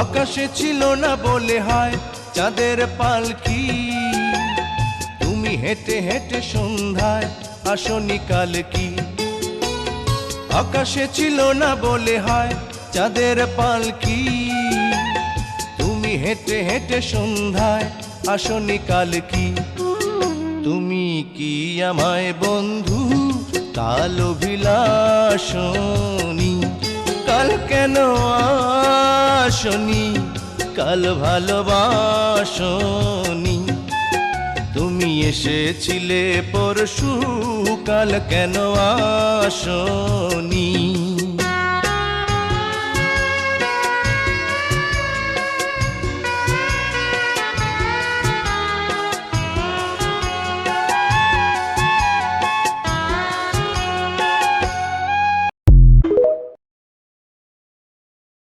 আকাশে ছিল না বলে হয় চাঁদের পালকি, তুমি হেঁটে হেঁটে সন্ধ্যায় আসনি কাল কি। আকাশে ছিল না বলে হয় চাঁদের পালকি, তুমি হেঁটে হেঁটে সন্ধ্যায় আসনি কাল কি। তুমি কি আমায় বন্ধু কাল অভিলাষণী, কাল কেন আসনি, কাল ভালোবাসনি। তুমি এসেছিলে পরশু, কাল কেন আসনি।